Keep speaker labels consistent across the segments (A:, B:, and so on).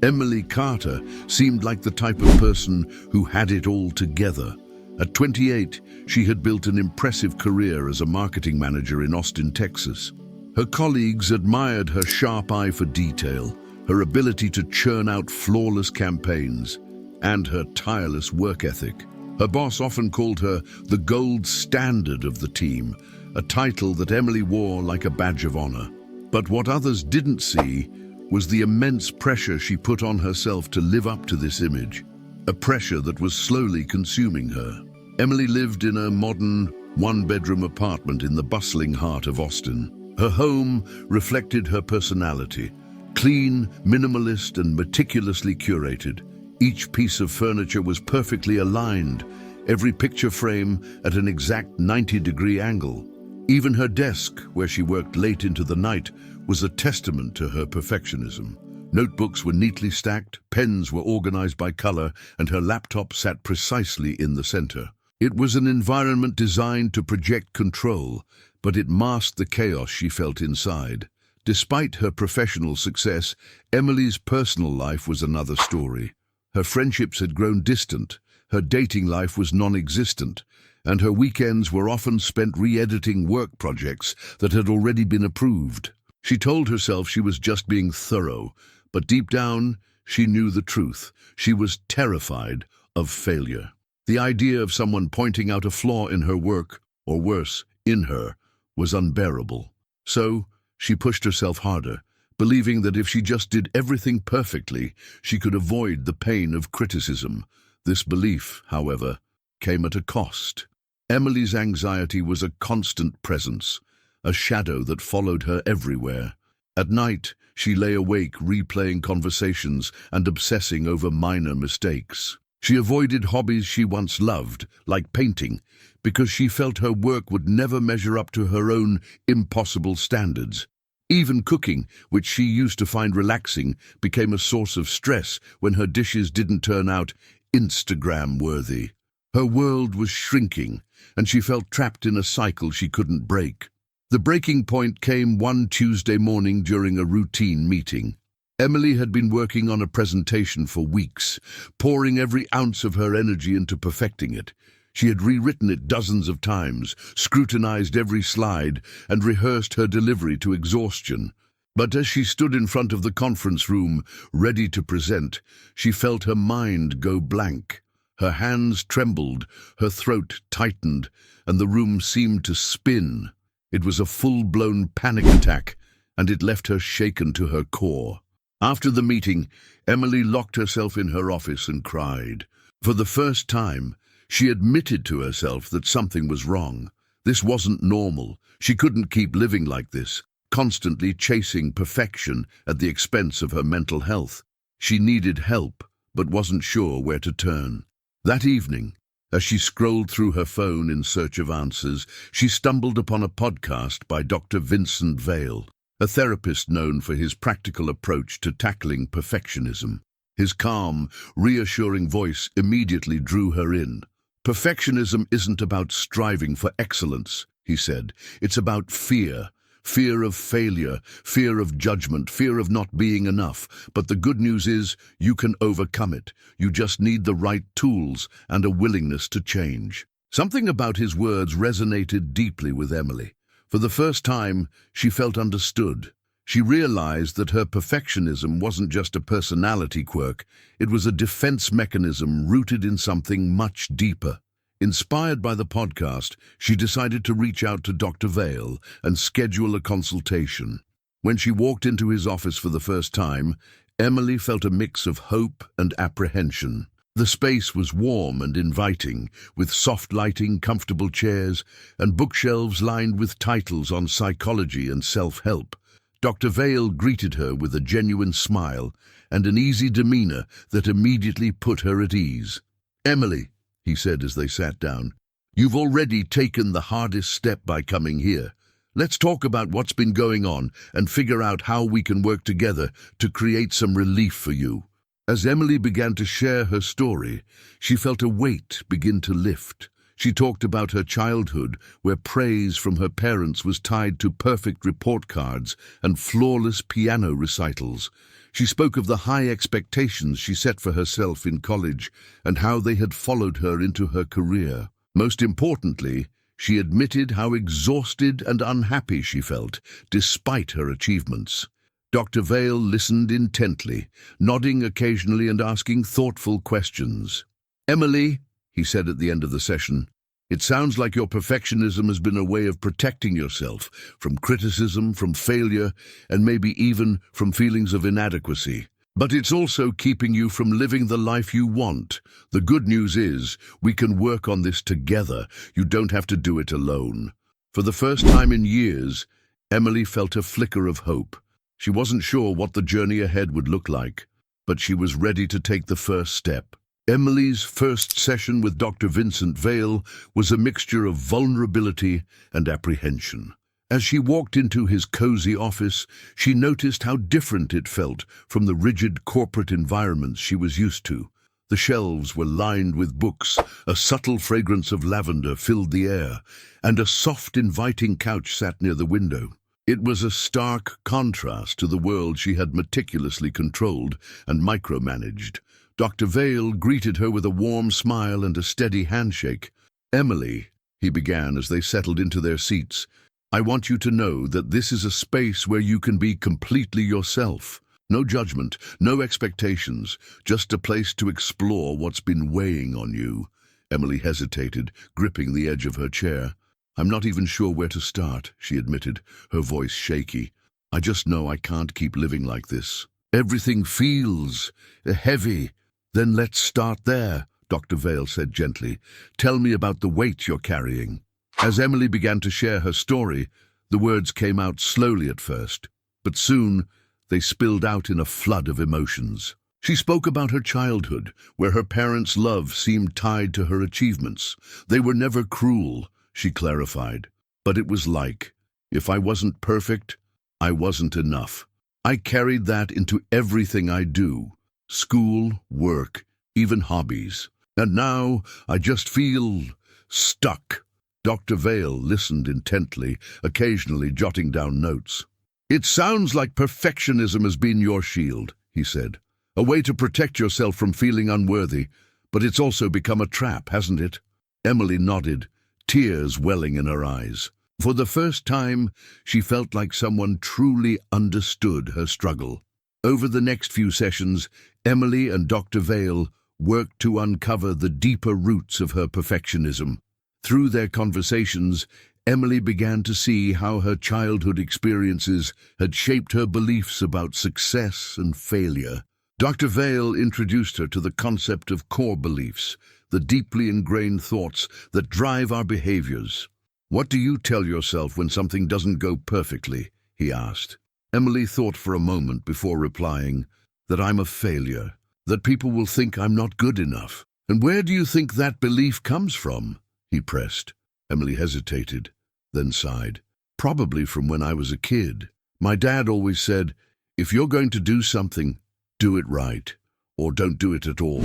A: Emily Carter seemed like the type of person who had it all together. At 28, she had built an impressive career as a marketing manager in Austin, Texas. Her colleagues admired her sharp eye for detail, her ability to churn out flawless campaigns, and her tireless work ethic. Her boss often called her the gold standard of the team, a title that Emily wore like a badge of honor. But what others didn't see was the immense pressure she put on herself to live up to this image, a pressure that was slowly consuming her. Emily lived in a modern, one-bedroom apartment in the bustling heart of Austin. Her home reflected her personality, clean, minimalist, and meticulously curated. Each piece of furniture was perfectly aligned, every picture frame at an exact 90-degree angle. Even her desk, where she worked late into the night, was a testament to her perfectionism. Notebooks were neatly stacked, pens were organized by color, and her laptop sat precisely in the center. It was an environment designed to project control, but it masked the chaos she felt inside. Despite her professional success, Emily's personal life was another story. Her friendships had grown distant, her dating life was non-existent, and her weekends were often spent re-editing work projects that had already been approved. She told herself she was just being thorough, but deep down, she knew the truth. She was terrified of failure. The idea of someone pointing out a flaw in her work, or worse, in her, was unbearable. So, she pushed herself harder, believing that if she just did everything perfectly, she could avoid the pain of criticism. This belief, however, came at a cost. Emily's anxiety was a constant presence, a shadow that followed her everywhere. At night, she lay awake replaying conversations and obsessing over minor mistakes. She avoided hobbies she once loved, like painting, because she felt her work would never measure up to her own impossible standards. Even cooking, which she used to find relaxing, became a source of stress when her dishes didn't turn out Instagram-worthy. Her world was shrinking, and she felt trapped in a cycle she couldn't break. The breaking point came one Tuesday morning during a routine meeting. Emily had been working on a presentation for weeks, pouring every ounce of her energy into perfecting it. She had rewritten it dozens of times, scrutinized every slide, and rehearsed her delivery to exhaustion. But as she stood in front of the conference room, ready to present, she felt her mind go blank. Her hands trembled, her throat tightened, and the room seemed to spin. It was a full-blown panic attack, and it left her shaken to her core. After the meeting, Emily locked herself in her office and cried. For the first time, she admitted to herself that something was wrong. This wasn't normal. She couldn't keep living like this, constantly chasing perfection at the expense of her mental health. She needed help, but wasn't sure where to turn. That evening, as she scrolled through her phone in search of answers, she stumbled upon a podcast by Dr. Vincent Vale, a therapist known for his practical approach to tackling perfectionism. His calm, reassuring voice immediately drew her in. Perfectionism isn't about striving for excellence, he said. It's about fear. Fear of failure, fear of judgment, fear of not being enough. But the good news is you can overcome it. You just need the right tools and a willingness to change. Something about his words resonated deeply with Emily. For the first time, she felt understood. She realized that her perfectionism wasn't just a personality quirk, it was a defense mechanism rooted in something much deeper. Inspired by the podcast, she decided to reach out to Dr. Vale and schedule a consultation. When she walked into his office for the first time, Emily felt a mix of hope and apprehension. The space was warm and inviting, with soft lighting, comfortable chairs, and bookshelves lined with titles on psychology and self-help. Dr. Vale greeted her with a genuine smile and an easy demeanor that immediately put her at ease. "Emily," he said as they sat down, "you've already taken the hardest step by coming here. Let's talk about what's been going on and figure out how we can work together to create some relief for you." As Emily began to share her story, she felt a weight begin to lift. She talked about her childhood, where praise from her parents was tied to perfect report cards and flawless piano recitals. She spoke of the high expectations she set for herself in college and how they had followed her into her career. Most importantly, she admitted how exhausted and unhappy she felt, despite her achievements. Dr. Vale listened intently, nodding occasionally and asking thoughtful questions. "Emily," he said at the end of the session, "it sounds like your perfectionism has been a way of protecting yourself from criticism, from failure, and maybe even from feelings of inadequacy. But it's also keeping you from living the life you want. The good news is, we can work on this together. You don't have to do it alone." For the first time in years, Emily felt a flicker of hope. She wasn't sure what the journey ahead would look like, but she was ready to take the first step. Emily's first session with Dr. Vincent Vale was a mixture of vulnerability and apprehension. As she walked into his cozy office, she noticed how different it felt from the rigid corporate environments she was used to. The shelves were lined with books, a subtle fragrance of lavender filled the air, and a soft, inviting couch sat near the window. It was a stark contrast to the world she had meticulously controlled and micromanaged. Dr. Vale greeted her with a warm smile and a steady handshake. "Emily," he began as they settled into their seats, "I want you to know that this is a space where you can be completely yourself. No judgment, no expectations, just a place to explore what's been weighing on you." Emily hesitated, gripping the edge of her chair. "I'm not even sure where to start," she admitted, her voice shaky. "I just know I can't keep living like this. Everything feels heavy." "Then let's start there," Dr. Vale said gently. "Tell me about the weight you're carrying." As Emily began to share her story, the words came out slowly at first, but soon they spilled out in a flood of emotions. She spoke about her childhood, where her parents' love seemed tied to her achievements. They were never cruel, she clarified, but it was like, if I wasn't perfect, I wasn't enough. I carried that into everything I do, school, work, even hobbies. And now I just feel stuck. Dr. Vale listened intently, occasionally jotting down notes. "It sounds like perfectionism has been your shield," he said. "A way to protect yourself from feeling unworthy, but it's also become a trap, hasn't it?" Emily nodded, tears welling in her eyes. For the first time, she felt like someone truly understood her struggle. Over the next few sessions, Emily and Dr. Vale worked to uncover the deeper roots of her perfectionism. Through their conversations, Emily began to see how her childhood experiences had shaped her beliefs about success and failure. Dr. Vale introduced her to the concept of core beliefs, the deeply ingrained thoughts that drive our behaviors. "What do you tell yourself when something doesn't go perfectly?" he asked. Emily thought for a moment before replying, "That I'm a failure, that people will think I'm not good enough." "And where do you think that belief comes from?" he pressed. Emily hesitated, then sighed. "Probably from when I was a kid. My dad always said, if you're going to do something, do it right, or don't do it at all."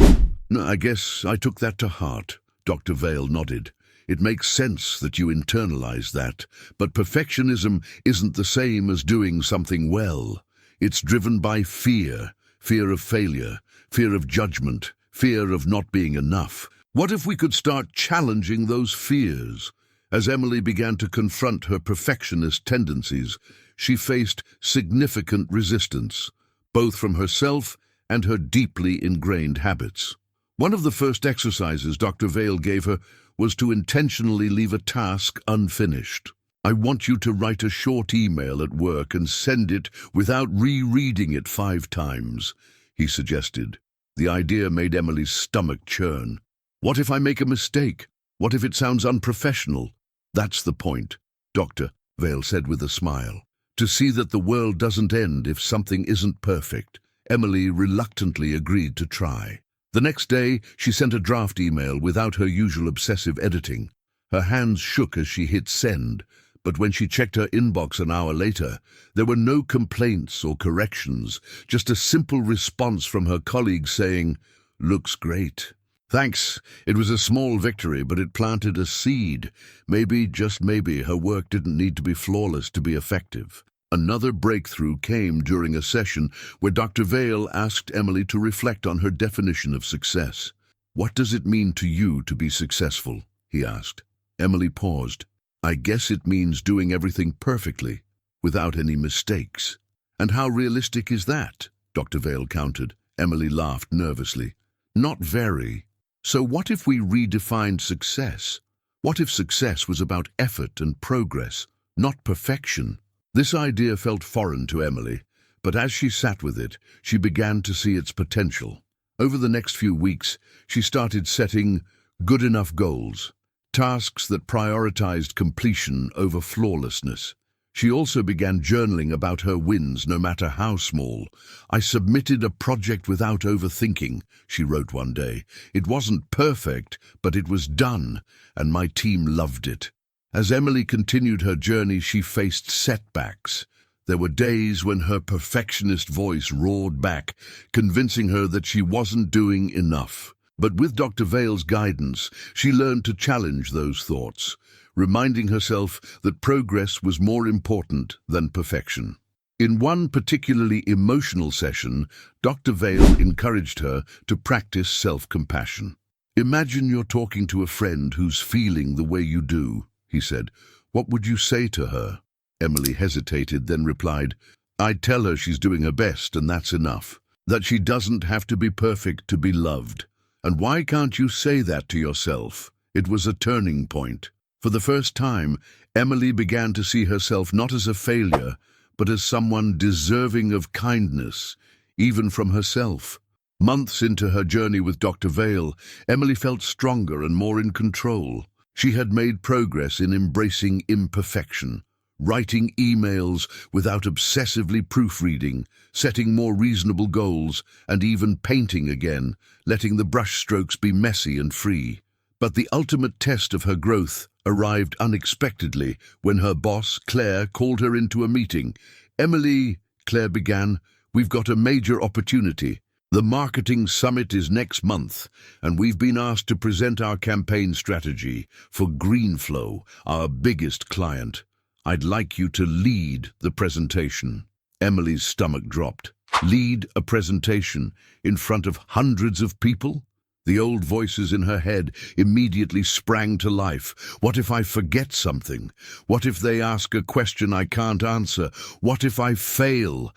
A: "No, I guess I took that to heart." Dr. Vale nodded. "It makes sense that you internalize that, but perfectionism isn't the same as doing something well. It's driven by fear, fear of failure, fear of judgment, fear of not being enough. What if we could start challenging those fears?" As Emily began to confront her perfectionist tendencies, she faced significant resistance, both from herself and her deeply ingrained habits. One of the first exercises Dr. Vale gave her was to intentionally leave a task unfinished. "I want you to write a short email at work and send it without rereading it 5 times, he suggested. The idea made Emily's stomach churn. "What if I make a mistake? What if it sounds unprofessional?" "That's the point," Dr. Vale said with a smile. "To see that the world doesn't end if something isn't perfect." Emily reluctantly agreed to try. The next day, she sent a draft email without her usual obsessive editing. Her hands shook as she hit send, but when she checked her inbox an hour later, there were no complaints or corrections, just a simple response from her colleague saying, "Looks great." "Thanks. It was a small victory, but it planted a seed. Maybe, just maybe, her work didn't need to be flawless to be effective." Another breakthrough came during a session where Dr. Vale asked Emily to reflect on her definition of success. "What does it mean to you to be successful?" he asked. Emily paused. "I guess it means doing everything perfectly, without any mistakes." "And how realistic is that?" Dr. Vale countered. Emily laughed nervously. "Not very. So what if we redefined success? What if success was about effort and progress, not perfection?" This idea felt foreign to Emily, but as she sat with it, she began to see its potential. Over the next few weeks, she started setting good enough goals, tasks that prioritized completion over flawlessness. She also began journaling about her wins, no matter how small. "I submitted a project without overthinking," she wrote one day. "It wasn't perfect, but it was done, and my team loved it." As Emily continued her journey, she faced setbacks. There were days when her perfectionist voice roared back, convincing her that she wasn't doing enough. But with Dr. Vale's guidance, she learned to challenge those thoughts, reminding herself that progress was more important than perfection. In one particularly emotional session, Dr. Vale encouraged her to practice self-compassion. "Imagine you're talking to a friend who's feeling the way you do," he said. "What would you say to her?" Emily hesitated, then replied, "I'd tell her she's doing her best and that's enough. That she doesn't have to be perfect to be loved. And why can't you say that to yourself?" It was a turning point. For the first time, Emily began to see herself not as a failure, but as someone deserving of kindness, even from herself. Months into her journey with Dr. Vale, Emily felt stronger and more in control. She had made progress in embracing imperfection, writing emails without obsessively proofreading, setting more reasonable goals, and even painting again, letting the brushstrokes be messy and free. But the ultimate test of her growth arrived unexpectedly when her boss, Claire, called her into a meeting. "Emily," Claire began, "we've got a major opportunity. The marketing summit is next month, and we've been asked to present our campaign strategy for Greenflow, our biggest client. I'd like you to lead the presentation." Emily's stomach dropped. Lead a presentation in front of hundreds of people? The old voices in her head immediately sprang to life. What if I forget something? What if they ask a question I can't answer? What if I fail?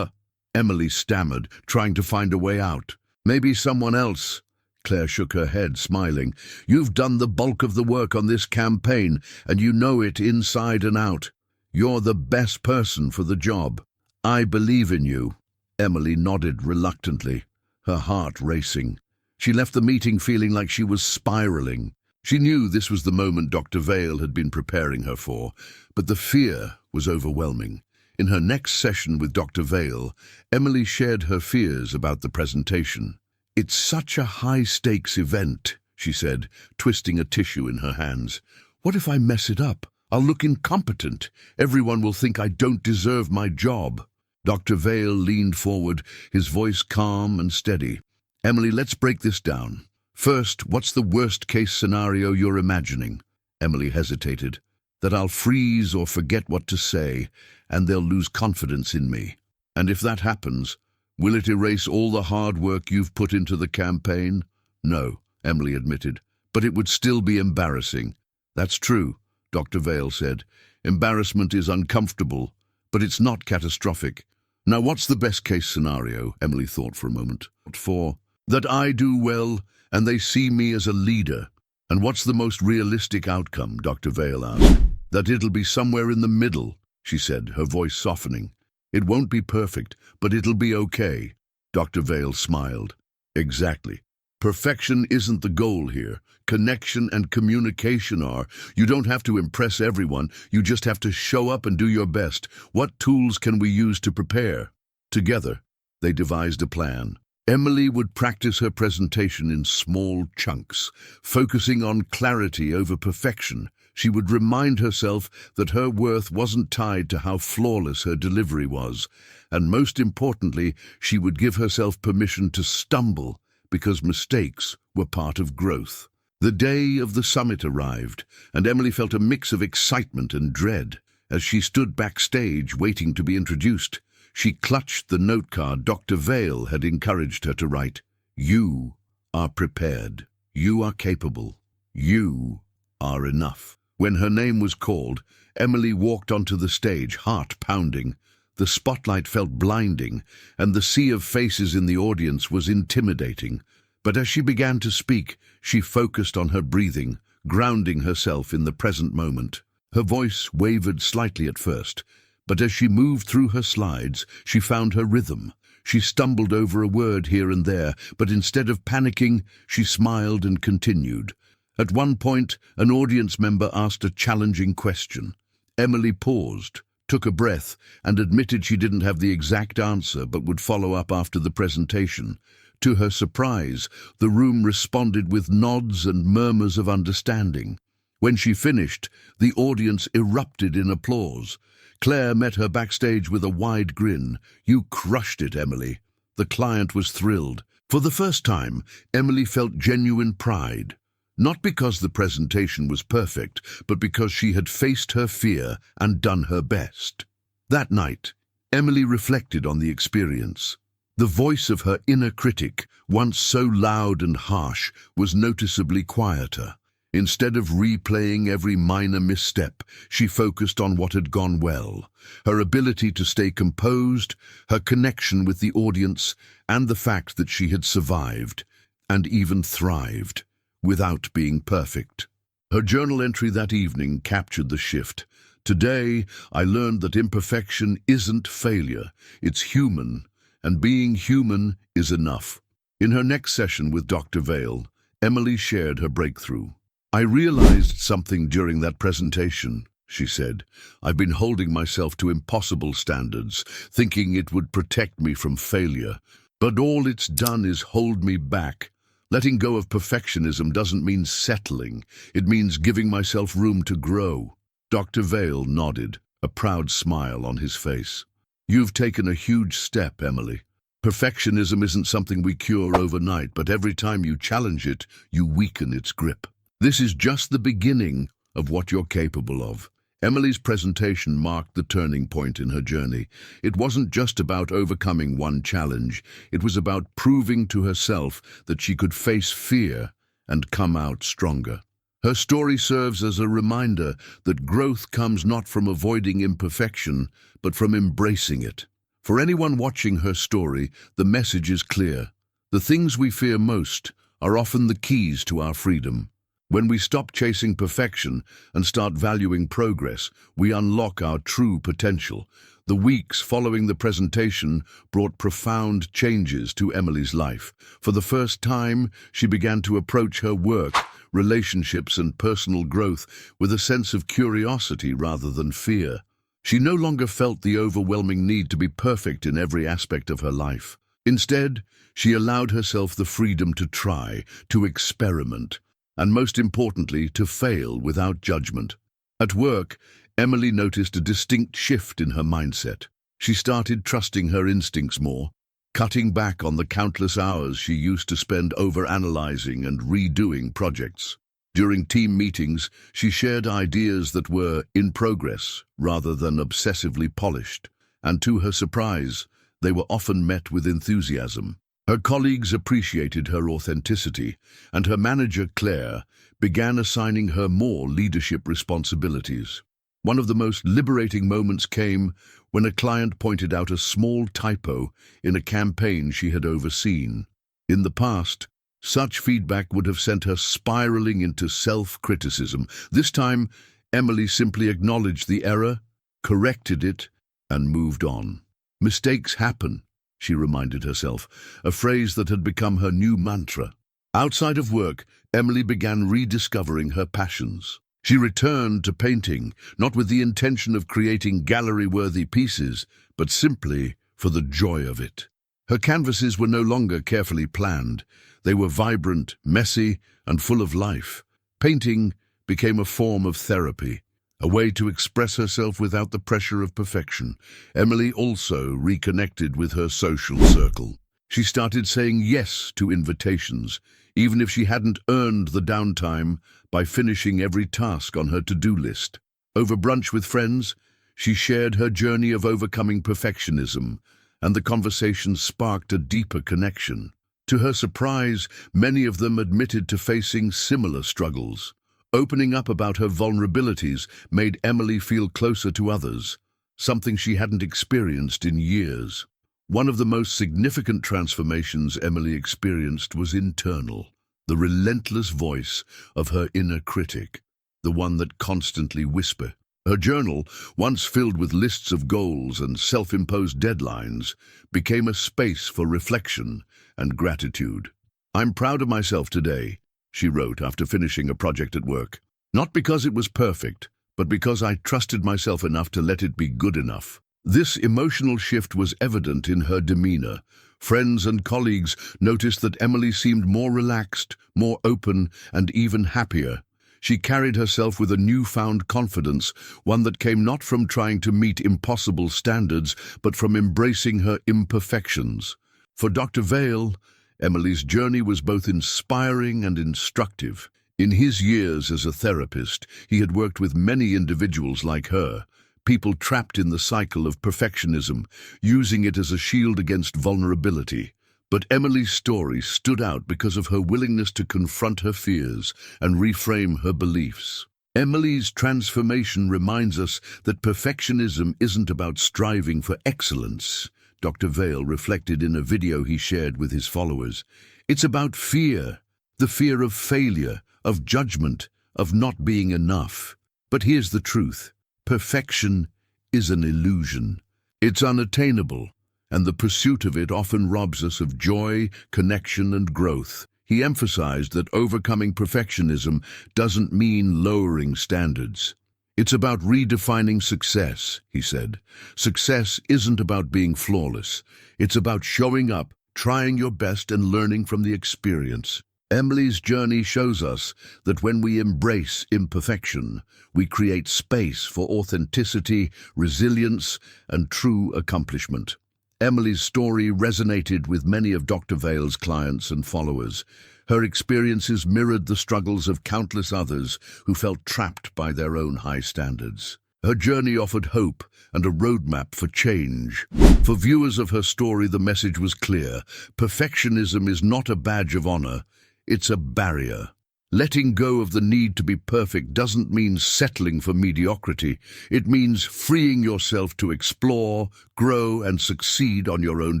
A: Emily stammered, trying to find a way out. "Maybe someone else." Claire shook her head, smiling. "You've done the bulk of the work on this campaign, and you know it inside and out. You're the best person for the job. I believe in you." Emily nodded reluctantly, her heart racing. She left the meeting feeling like she was spiraling. She knew this was the moment Dr. Vale had been preparing her for, but the fear was overwhelming. In her next session with Dr. Vale, Emily shared her fears about the presentation. "It's such a high-stakes event," she said, twisting a tissue in her hands. "What if I mess it up? I'll look incompetent. Everyone will think I don't deserve my job." Dr. Vale leaned forward, his voice calm and steady. "Emily, let's break this down. First, what's the worst-case scenario you're imagining?" Emily hesitated. "That I'll freeze or forget what to say, and they'll lose confidence in me. And if that happens, will it erase all the hard work you've put into the campaign?" "No," Emily admitted, "but it would still be embarrassing." "That's true," Dr. Vale said. "Embarrassment is uncomfortable, but it's not catastrophic. Now, what's the best-case scenario?" Emily thought for a moment. "For that I do well, and they see me as a leader." "And what's the most realistic outcome?" Dr. Vale asked. "That it'll be somewhere in the middle," she said, her voice softening. "It won't be perfect, but it'll be okay." Dr. Vale smiled. "Exactly. Perfection isn't the goal here. Connection and communication are. You don't have to impress everyone. You just have to show up and do your best. What tools can we use to prepare?" Together, they devised a plan. Emily would practice her presentation in small chunks, focusing on clarity over perfection. She would remind herself that her worth wasn't tied to how flawless her delivery was, and most importantly, she would give herself permission to stumble because mistakes were part of growth. The day of the summit arrived, and Emily felt a mix of excitement and dread. As she stood backstage waiting to be introduced, she clutched the note card Dr. Vale had encouraged her to write. You are prepared. You are capable. You are enough. When her name was called, Emily walked onto the stage, heart pounding. The spotlight felt blinding, and the sea of faces in the audience was intimidating. But as she began to speak, she focused on her breathing, grounding herself in the present moment. Her voice wavered slightly at first, but as she moved through her slides, she found her rhythm. She stumbled over a word here and there, but instead of panicking, she smiled and continued. At one point, an audience member asked a challenging question. Emily paused, took a breath, and admitted she didn't have the exact answer but would follow up after the presentation. To her surprise, the room responded with nods and murmurs of understanding. When she finished, the audience erupted in applause. Claire met her backstage with a wide grin. You crushed it, Emily. The client was thrilled. For the first time, Emily felt genuine pride. Not because the presentation was perfect, but because she had faced her fear and done her best. That night, Emily reflected on the experience. The voice of her inner critic, once so loud and harsh, was noticeably quieter. Instead of replaying every minor misstep, she focused on what had gone well. Her ability to stay composed, her connection with the audience, and the fact that she had survived, and even thrived, without being perfect. Her journal entry that evening captured the shift. Today, I learned that imperfection isn't failure, it's human, and being human is enough. In her next session with Dr. Vale, Emily shared her breakthrough. I realized something during that presentation, she said. I've been holding myself to impossible standards, thinking it would protect me from failure. But all it's done is hold me back. Letting go of perfectionism doesn't mean settling. It means giving myself room to grow. Dr. Vale nodded, a proud smile on his face. You've taken a huge step, Emily. Perfectionism isn't something we cure overnight, but every time you challenge it, you weaken its grip. This is just the beginning of what you're capable of. Emily's presentation marked the turning point in her journey. It wasn't just about overcoming one challenge. It was about proving to herself that she could face fear and come out stronger. Her story serves as a reminder that growth comes not from avoiding imperfection, but from embracing it. For anyone watching her story, the message is clear. The things we fear most are often the keys to our freedom. When we stop chasing perfection and start valuing progress, we unlock our true potential. The weeks following the presentation brought profound changes to Emily's life. For the first time, she began to approach her work, relationships, and personal growth with a sense of curiosity rather than fear. She no longer felt the overwhelming need to be perfect in every aspect of her life. Instead, she allowed herself the freedom to try, to experiment, and most importantly, to fail without judgment. At work, Emily noticed a distinct shift in her mindset. She started trusting her instincts more, cutting back on the countless hours she used to spend overanalyzing and redoing projects. During team meetings, she shared ideas that were in progress rather than obsessively polished, and to her surprise, they were often met with enthusiasm. Her colleagues appreciated her authenticity, and her manager, Claire, began assigning her more leadership responsibilities. One of the most liberating moments came when a client pointed out a small typo in a campaign she had overseen. In the past, such feedback would have sent her spiraling into self-criticism. This time, Emily simply acknowledged the error, corrected it, and moved on. Mistakes happen, she reminded herself, a phrase that had become her new mantra. Outside of work, Emily began rediscovering her passions. She returned to painting, not with the intention of creating gallery-worthy pieces, but simply for the joy of it. Her canvases were no longer carefully planned. They were vibrant, messy, and full of life. Painting became a form of therapy, a way to express herself without the pressure of perfection. Emily also reconnected with her social circle. She started saying yes to invitations, even if she hadn't earned the downtime by finishing every task on her to-do list. Over brunch with friends, She shared her journey of overcoming perfectionism, and the conversation sparked a deeper connection. To her surprise, many of them admitted to facing similar struggles. Opening up about her vulnerabilities made Emily feel closer to others, something she hadn't experienced in years. One of the most significant transformations Emily experienced was internal, the relentless voice of her inner critic, the one that constantly whispered. Her journal, once filled with lists of goals and self-imposed deadlines, became a space for reflection and gratitude. "I'm proud of myself today," she wrote after finishing a project at work. "Not because it was perfect, but because I trusted myself enough to let it be good enough." This emotional shift was evident in her demeanor. Friends and colleagues noticed that Emily seemed more relaxed, more open, and even happier. She carried herself with a newfound confidence, one that came not from trying to meet impossible standards, but from embracing her imperfections. For Dr. Vale, Emily's journey was both inspiring and instructive. In his years as a therapist, he had worked with many individuals like her, people trapped in the cycle of perfectionism, using it as a shield against vulnerability. But Emily's story stood out because of her willingness to confront her fears and reframe her beliefs. Emily's transformation reminds us that perfectionism isn't about striving for excellence, Dr. Vale reflected in a video he shared with his followers. It's about fear, the fear of failure, of judgment, of not being enough. But here's the truth. Perfection is an illusion. It's unattainable, and the pursuit of it often robs us of joy, connection, and growth. He emphasized that overcoming perfectionism doesn't mean lowering standards. It's about redefining success, he said. Success isn't about being flawless. It's about showing up, trying your best, and learning from the experience. Emily's journey shows us that when we embrace imperfection, we create space for authenticity, resilience, and true accomplishment. Emily's story resonated with many of Dr. Vale's clients and followers. Her experiences mirrored the struggles of countless others who felt trapped by their own high standards. Her journey offered hope and a roadmap for change. For viewers of her story, the message was clear. Perfectionism is not a badge of honor, it's a barrier. Letting go of the need to be perfect doesn't mean settling for mediocrity. It means freeing yourself to explore, grow, and succeed on your own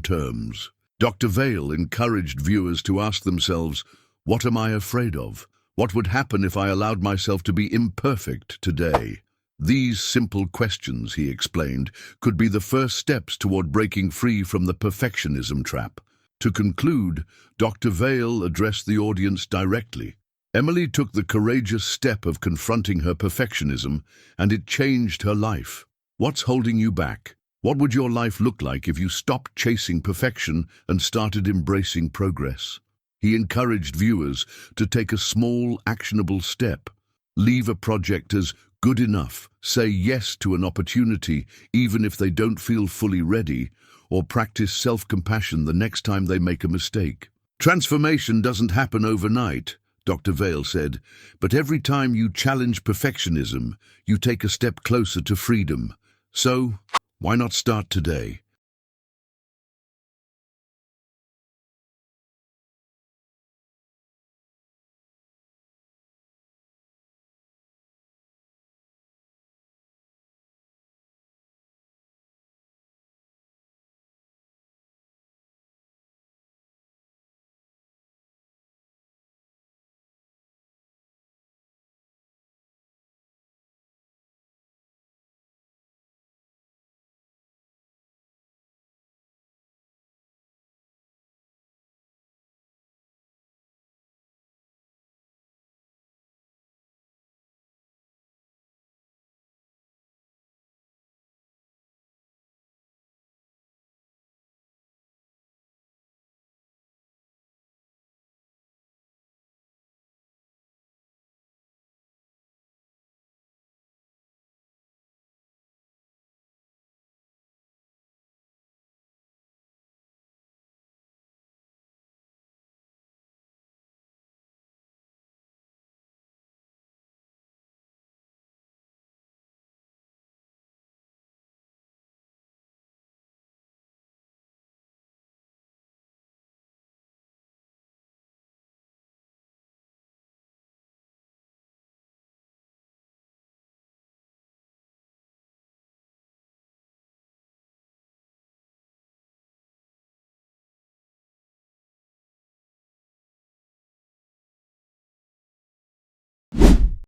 A: terms. Dr. Vale encouraged viewers to ask themselves, what am I afraid of? What would happen if I allowed myself to be imperfect today? These simple questions, he explained, could be the first steps toward breaking free from the perfectionism trap. To conclude, Dr. Vale addressed the audience directly. Emily took the courageous step of confronting her perfectionism, and it changed her life. What's holding you back? What would your life look like if you stopped chasing perfection and started embracing progress? He encouraged viewers to take a small, actionable step. Leave a project as good enough. Say yes to an opportunity, even if they don't feel fully ready, or practice self-compassion the next time they make a mistake. Transformation doesn't happen overnight, Dr. Vale said, but every time you challenge perfectionism, you take a step closer to freedom. So, why not start today?